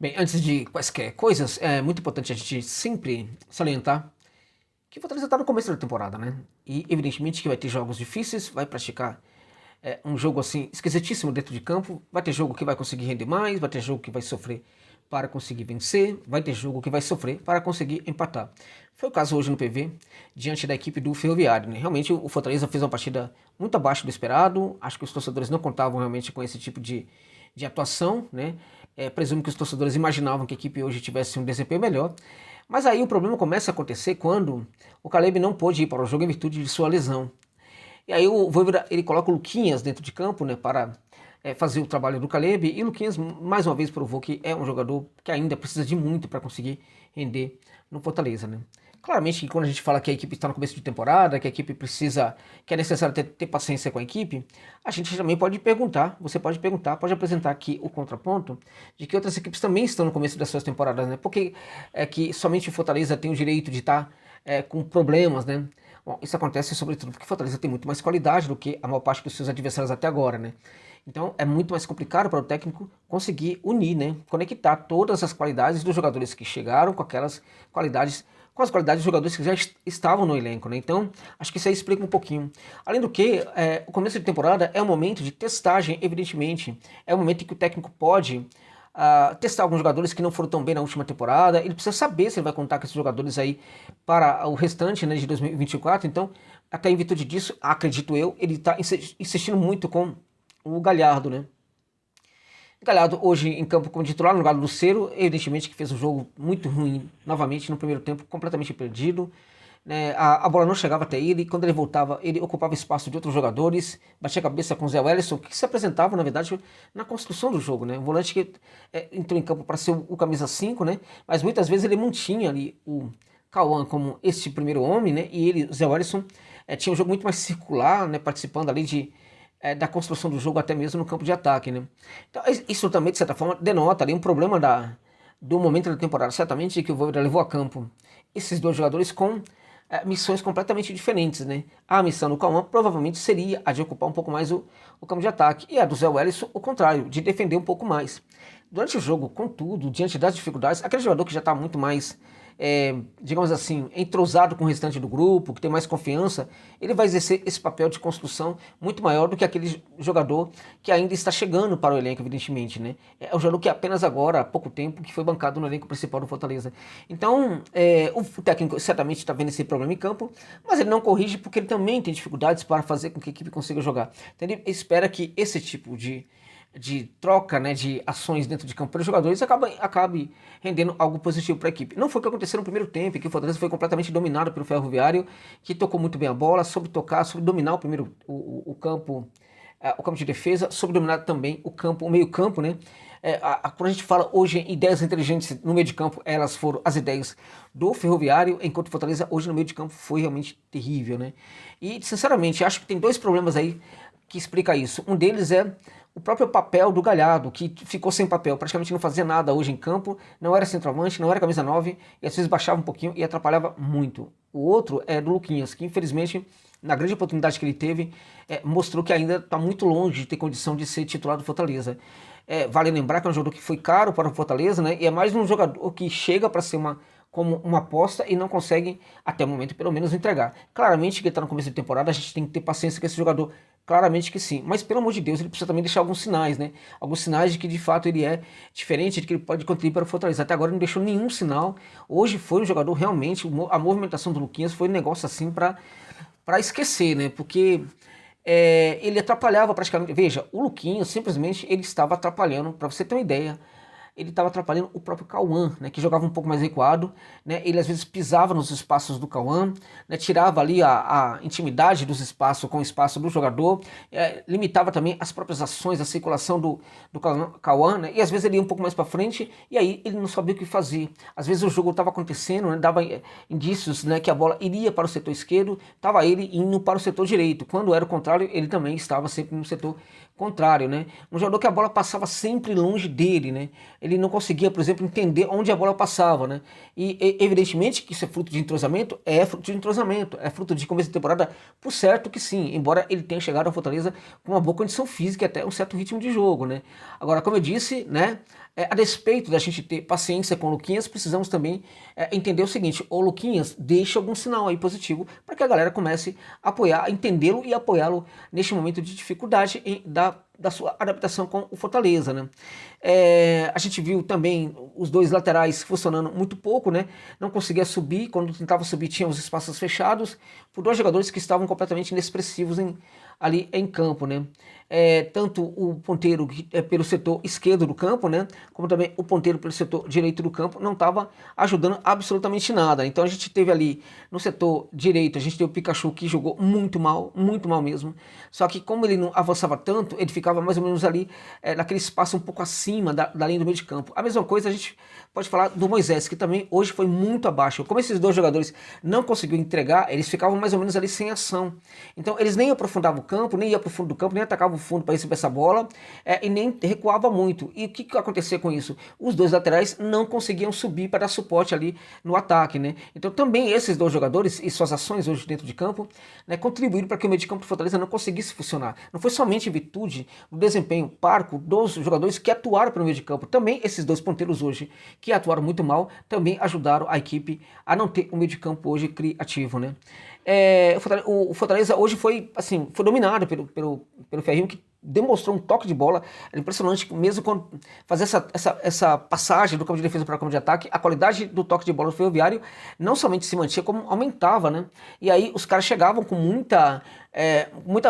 Bem, antes de quaisquer coisas, é muito importante a gente sempre salientar que o Fortaleza está no começo da temporada, né? E evidentemente que vai ter jogos difíceis, vai praticar um jogo assim esquisitíssimo dentro de campo, vai ter jogo que vai conseguir render mais, vai ter jogo que vai sofrer para conseguir vencer, vai ter jogo que vai sofrer para conseguir empatar. Foi o caso hoje no PV, diante da equipe do Ferroviário, né? Realmente o Fortaleza fez uma partida muito abaixo do esperado, acho que os torcedores não contavam realmente com esse tipo de atuação, né? Presumo que os torcedores imaginavam que a equipe hoje tivesse um desempenho melhor. Mas aí o problema começa a acontecer quando o Caleb não pôde ir para o jogo em virtude de sua lesão. E aí o Voivoda, ele coloca o Luquinhas dentro de campo, né, para fazer o trabalho do Caleb. E o Luquinhas mais uma vez provou que é um jogador que ainda precisa de muito para conseguir render no Fortaleza, né? Claramente que quando a gente fala que a equipe está no começo de temporada, que a equipe precisa, que é necessário ter paciência com a equipe, a gente também pode perguntar, você pode perguntar, pode apresentar aqui o contraponto de que outras equipes também estão no começo das suas temporadas, né? Porque é que somente o Fortaleza tem o direito de estar com problemas, né? Bom, isso acontece sobretudo porque o Fortaleza tem muito mais qualidade do que a maior parte dos seus adversários até agora, né? Então é muito mais complicado para o técnico conseguir unir, né? Conectar todas as qualidades dos jogadores que chegaram com aquelas qualidades, com as qualidades dos jogadores que já estavam no elenco, né? Então acho que isso aí explica um pouquinho. Além do que, o começo de temporada é um momento de testagem, evidentemente. É um momento em que o técnico pode testar alguns jogadores que não foram tão bem na última temporada. Ele precisa saber se ele vai contar com esses jogadores aí para o restante, né, de 2024. Então, até em virtude disso, acredito eu, ele está insistindo muito com o Galhardo, né? Galhardo hoje em campo como titular no lugar do Lucero, evidentemente que fez um jogo muito ruim novamente no primeiro tempo, completamente perdido, né? A bola não chegava até ele, quando ele voltava, ele ocupava espaço de outros jogadores, batia a cabeça com o Zé Wellison, que se apresentava, na verdade, na construção do jogo, né? Um volante que entrou em campo para ser o camisa 5, né? Mas muitas vezes ele mantinha ali o Cauã como esse primeiro homem, né? E ele, o Zé Wellison, tinha um jogo muito mais circular, né? Participando ali da construção do jogo até mesmo no campo de ataque, né? Então isso também, de certa forma, denota ali um problema do momento da temporada, certamente que o Voivoda levou a campo esses dois jogadores com missões completamente diferentes, né? A missão do Cauã provavelmente seria a de ocupar um pouco mais o campo de ataque, e a do Zé Wellison, o contrário, de defender um pouco mais. Durante o jogo, contudo, diante das dificuldades, aquele jogador que já está muito mais, digamos assim, entrosado com o restante do grupo, que tem mais confiança, ele vai exercer esse papel de construção muito maior do que aquele jogador que ainda está chegando para o elenco, evidentemente, né? É um jogador que apenas agora, há pouco tempo, que foi bancado no elenco principal do Fortaleza. Então, o técnico certamente está vendo esse problema em campo, mas ele não corrige porque ele também tem dificuldades para fazer com que a equipe consiga jogar. Então, ele espera que esse tipo de troca, né, de ações dentro de campo para os jogadores acabe rendendo algo positivo para a equipe. Não foi o que aconteceu no primeiro tempo, em que o Fortaleza foi completamente dominado pelo Ferroviário, que tocou muito bem a bola, soube tocar, soube dominar o campo, o campo de defesa, soube dominar também o meio campo, né? Quando a gente fala hoje em ideias inteligentes no meio de campo, elas foram as ideias do Ferroviário, enquanto o Fortaleza hoje no meio de campo foi realmente terrível, né? E sinceramente, acho que tem dois problemas aí que explica isso. Um deles é o próprio papel do Galhardo, que ficou sem papel, praticamente não fazia nada hoje em campo, não era centroavante, não era camisa 9, e às vezes baixava um pouquinho e atrapalhava muito. O outro é do Luquinhas, que infelizmente, na grande oportunidade que ele teve, mostrou que ainda está muito longe de ter condição de ser titular do Fortaleza. Vale lembrar que é um jogador que foi caro para o Fortaleza, né? E é mais um jogador que chega para ser como uma aposta e não consegue, até o momento, pelo menos, entregar. Claramente que ele está no começo de temporada, a gente tem que ter paciência com esse jogador. Claramente que sim, mas pelo amor de Deus, ele precisa também deixar alguns sinais, né? Alguns sinais de que de fato ele é diferente, de que ele pode contribuir para o Fortaleza. Até agora ele não deixou nenhum sinal. Hoje foi um jogador realmente, a movimentação do Luquinhas foi um negócio assim para esquecer, né? Porque ele atrapalhava praticamente. Veja, o Luquinhas simplesmente ele estava atrapalhando, para você ter uma ideia, ele estava atrapalhando o próprio Cauã, né, que jogava um pouco mais recuado, né, ele às vezes pisava nos espaços do Cauã, né, tirava ali a intimidade dos espaços com o espaço do jogador, limitava também as próprias ações, a circulação do Cauã, né, e às vezes ele ia um pouco mais para frente e aí ele não sabia o que fazer. Às vezes o jogo estava acontecendo, né, dava indícios, né, que a bola iria para o setor esquerdo, estava ele indo para o setor direito. Quando era o contrário, ele também estava sempre no setor contrário, né? Um jogador que a bola passava sempre longe dele, né? Ele não conseguia, por exemplo, entender onde a bola passava, né? E evidentemente que isso é fruto de entrosamento, é fruto de começo de temporada, por certo que sim, embora ele tenha chegado ao Fortaleza com uma boa condição física e até um certo ritmo de jogo, né? Agora, como eu disse, né? a despeito da gente ter paciência com o Luquinhas, precisamos também entender o seguinte: o Luquinhas deixa algum sinal aí positivo para que a galera comece a apoiar, a entendê-lo e apoiá-lo neste momento de dificuldade da sua adaptação com o Fortaleza, né? A gente viu também os dois laterais funcionando muito pouco, né? Não conseguia subir, quando tentava subir tinha os espaços fechados, por dois jogadores que estavam completamente inexpressivos ali em campo, né? Tanto o ponteiro pelo setor esquerdo do campo, né? Como também o ponteiro pelo setor direito do campo não estava ajudando absolutamente nada. Então a gente teve ali no setor direito, a gente teve o Pikachu que jogou muito mal mesmo. Só que como ele não avançava tanto, ele ficava mais ou menos ali naquele espaço um pouco acima da linha do meio de campo. A mesma coisa a gente pode falar do Moisés, que também hoje foi muito abaixo. Como esses dois jogadores não conseguiram entregar, eles ficavam mais ou menos ali sem ação. Então eles nem aprofundavam o campo, nem iam para o fundo do campo, nem atacavam o fundo para receber essa bola, e nem recuava muito. E o que acontecia com isso? Os dois laterais não conseguiam subir para dar suporte ali no ataque, né? Então também esses dois jogadores e suas ações hoje dentro de campo, né, contribuíram para que o meio de campo do Fortaleza não conseguisse funcionar. Não foi somente em virtude do desempenho parco dos jogadores que atuaram pelo meio de campo. Também esses dois ponteiros hoje, que atuaram muito mal, também ajudaram a equipe a não ter um meio de campo hoje criativo, né? O Fortaleza hoje foi dominado pelo Ferrinho, que demonstrou um toque de bola. Era impressionante, mesmo quando fazer essa passagem do campo de defesa para o campo de ataque, a qualidade do toque de bola do Ferroviário não somente se mantinha, como aumentava, né? E aí os caras chegavam com muita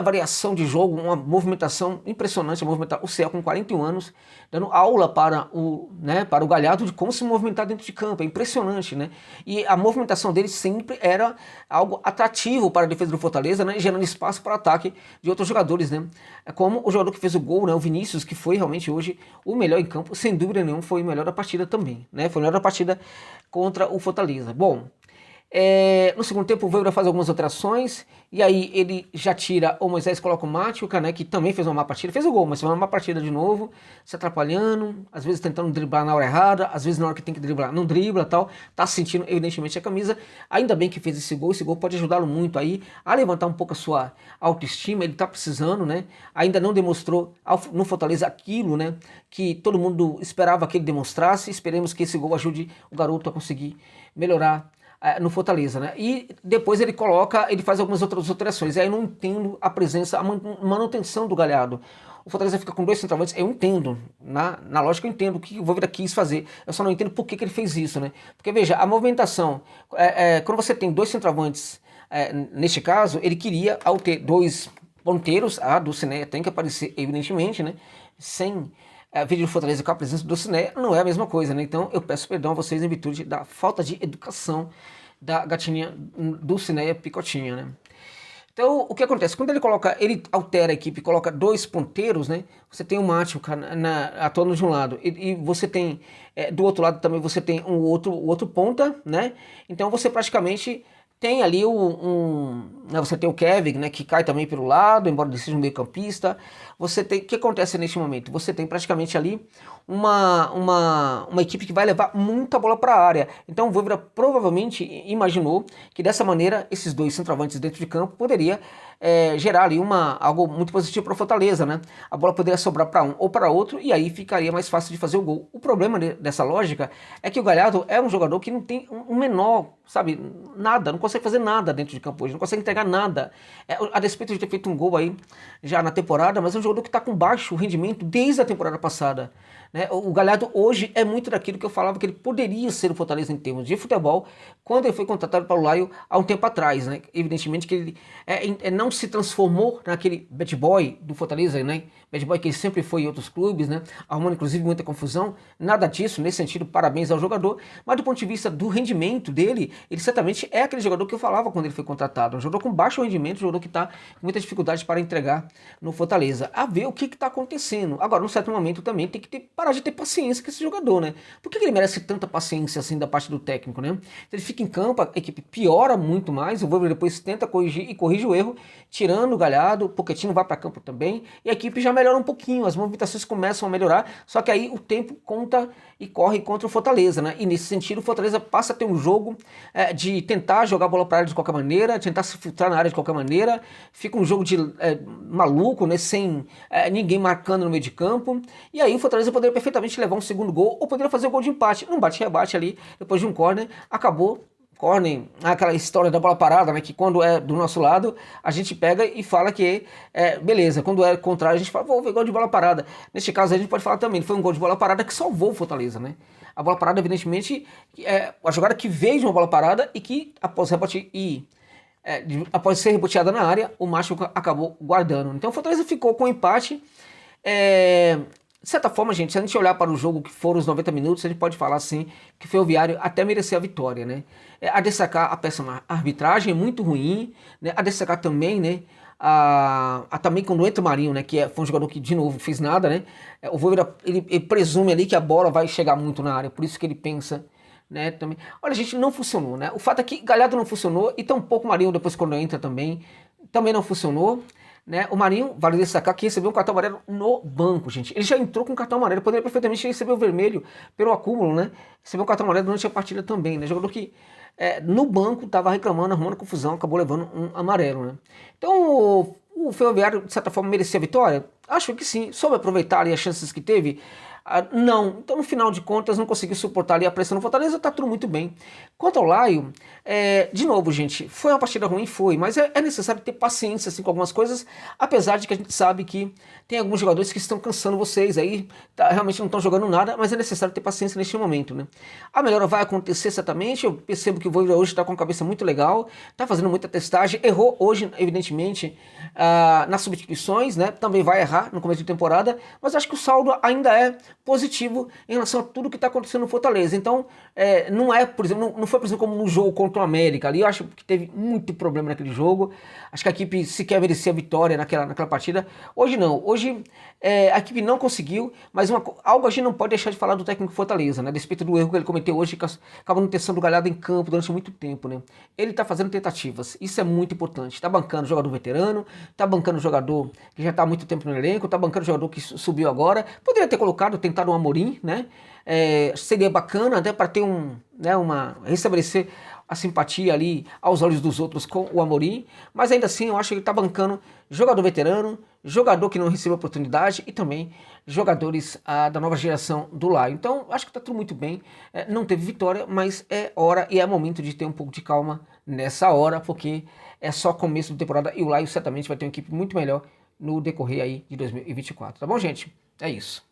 variação de jogo, uma movimentação impressionante, movimentar o Céu com 41 anos, dando aula para o Galhardo de como se movimentar dentro de campo. É impressionante, né? E a movimentação dele sempre era algo atrativo para a defesa do Fortaleza, né? Gerando espaço para ataque de outros jogadores, né? Como o jogador que fez o gol, né? O Vinícius, que foi realmente hoje o melhor em campo, sem dúvida nenhuma, foi o melhor da partida também, né? Foi o melhor da partida contra o Fortaleza. Bom, no segundo tempo o Voivoda faz algumas alterações, e aí ele já tira o Moisés, coloca o Machuca, né, que também fez uma má partida, fez o gol, mas fez uma má partida de novo, se atrapalhando, às vezes tentando driblar na hora errada, às vezes na hora que tem que driblar não dribla, tal, tá sentindo evidentemente a camisa. Ainda bem que fez esse gol pode ajudá-lo muito aí a levantar um pouco a sua autoestima, ele tá precisando, né, ainda não demonstrou no Fortaleza aquilo, né, que todo mundo esperava que ele demonstrasse. Esperemos que esse gol ajude o garoto a conseguir melhorar no Fortaleza, né? E depois ele faz algumas outras alterações. Aí eu não entendo a presença, a manutenção do Galhardo. O Fortaleza fica com dois centroavantes, eu entendo, na lógica eu entendo o que o Voivoda quis fazer, eu só não entendo por que ele fez isso, né? Porque veja, a movimentação, quando você tem dois centroavantes, neste caso, ele queria, ao ter dois ponteiros, a Dulcinea tem que aparecer evidentemente, né? Sem vídeo do Fortaleza com a presença do Dulcinea não é a mesma coisa, né? Então eu peço perdão a vocês em virtude da falta de educação da gatinha Dulcinea Picotinha, né? Então o que acontece? Quando ele altera a equipe, coloca dois ponteiros, né? Você tem o Machuca atuando de um lado, e você tem do outro lado também você tem o outro ponta, né? Então você praticamente tem ali você tem o Kevin, né, que cai também pelo lado, embora ele seja um meio campista. O que acontece neste momento? Você tem praticamente ali uma equipe que vai levar muita bola para a área. Então o Voivoda provavelmente imaginou que dessa maneira esses dois centroavantes dentro de campo poderia gerar ali algo muito positivo para o Fortaleza, né? A bola poderia sobrar para um ou para outro, e aí ficaria mais fácil de fazer o gol. O problema dessa lógica é que o Galhardo é um jogador que não tem um menor, sabe, nada, não consegue fazer nada dentro de campo hoje, não consegue entregar nada. A despeito de ter feito um gol aí já na temporada, mas é um jogador que está com baixo rendimento desde a temporada passada, né? O Galhardo hoje é muito daquilo que eu falava que ele poderia ser o Fortaleza em termos de futebol quando ele foi contratado para o Laio há um tempo atrás, né? Evidentemente que ele não se transformou naquele bad boy do Fortaleza, né? Bad boy que ele sempre foi em outros clubes, né? Arrumando inclusive muita confusão. Nada disso, nesse sentido, parabéns ao jogador. Mas do ponto de vista do rendimento dele, ele certamente é aquele jogador que eu falava quando ele foi contratado. Um jogador com baixo rendimento, um jogador que está com muita dificuldade para entregar no Fortaleza. A ver o que está acontecendo. Agora, num certo momento também tem que parar de ter paciência com esse jogador, né? Por que ele merece tanta paciência assim da parte do técnico, né? Ele fica em campo, a equipe piora muito mais, o Voivoda depois tenta corrigir e corrige o erro, tirando o Galhardo, o Pochettino vai para campo também, e a equipe já melhora um pouquinho, as movimentações começam a melhorar, só que aí o tempo conta e corre contra o Fortaleza, né? E nesse sentido o Fortaleza passa a ter um jogo de tentar jogar a bola para a área de qualquer maneira, tentar se filtrar na área de qualquer maneira, fica um jogo de maluco, né? Sem ninguém marcando no meio de campo, e aí o Fortaleza poderia perfeitamente levar um segundo gol ou poderia fazer o gol de empate. Não bate-rebate ali, depois de um córner, acabou. Corner, aquela história da bola parada, né? Que quando é do nosso lado, a gente pega e fala que beleza. Quando é contrário, a gente fala, foi gol de bola parada. Neste caso, a gente pode falar também, foi um gol de bola parada que salvou o Fortaleza, né? A bola parada, evidentemente, é a jogada que veio de uma bola parada e que, após rebote após ser reboteada na área, o Macho acabou guardando. Então o Fortaleza ficou com o empate. De certa forma, gente, se a gente olhar para o jogo que foram os 90 minutos, a gente pode falar assim que o Ferroviário até merecia a vitória, né? A destacar a péssima arbitragem, muito ruim, né? A destacar também, né? Também quando entra o Marinho, né? Que foi um jogador que, de novo, fez nada, né? O Voivoda, ele presume ali que a bola vai chegar muito na área, por isso que ele pensa, né? Também. Olha, gente, não funcionou, né? O fato é que Galhardo não funcionou e tampouco o Marinho depois quando entra também não funcionou. Né? O Marinho, vale destacar que recebeu um cartão amarelo no banco, gente. Ele já entrou com um cartão amarelo, poderia perfeitamente receber o vermelho pelo acúmulo, né? Recebeu um cartão amarelo durante a partida também, né? Jogador que no banco estava reclamando, arrumando confusão, acabou levando um amarelo, né? Então o Ferroviário, de certa forma, merecia a vitória? Acho que sim. Soube aproveitar ali as chances que teve? Não. Então, no final de contas, não conseguiu suportar ali a pressão no Fortaleza, tá tudo muito bem. Quanto ao Laio, de novo, gente, foi uma partida ruim? Foi, mas é necessário ter paciência assim, com algumas coisas, apesar de que a gente sabe que tem alguns jogadores que estão cansando vocês aí, realmente não estão jogando nada, mas é necessário ter paciência neste momento, né? A melhora vai acontecer certamente, eu percebo que o Voivoda hoje está com a cabeça muito legal, tá fazendo muita testagem, errou hoje, evidentemente, nas substituições, né? Também vai errar no começo de temporada, mas acho que o saldo ainda é positivo em relação a tudo que está acontecendo no Fortaleza. Então, não é, por exemplo, não foi, por exemplo, como no jogo contra o América. Ali eu acho que teve muito problema naquele jogo. Acho que a equipe sequer merecia a vitória naquela partida. Hoje não. Hoje a equipe não conseguiu, mas algo a gente não pode deixar de falar do técnico Fortaleza, né? A despeito do erro que ele cometeu hoje, que acaba não testando o Galhardo em campo durante muito tempo, né? Ele está fazendo tentativas. Isso é muito importante. Está bancando jogador veterano, está bancando jogador que já está há muito tempo no elenco, está bancando jogador que subiu agora. Poderia ter tentado um Amorim, né? Seria bacana até para ter restabelecer a simpatia ali aos olhos dos outros com o Amorim, mas ainda assim eu acho que ele está bancando jogador veterano, jogador que não recebeu oportunidade e também jogadores da nova geração do Laio. Então acho que está tudo muito bem, não teve vitória, mas é hora e é momento de ter um pouco de calma nessa hora, porque é só começo de temporada e o Laio certamente vai ter uma equipe muito melhor no decorrer aí de 2024, tá bom, gente? É isso.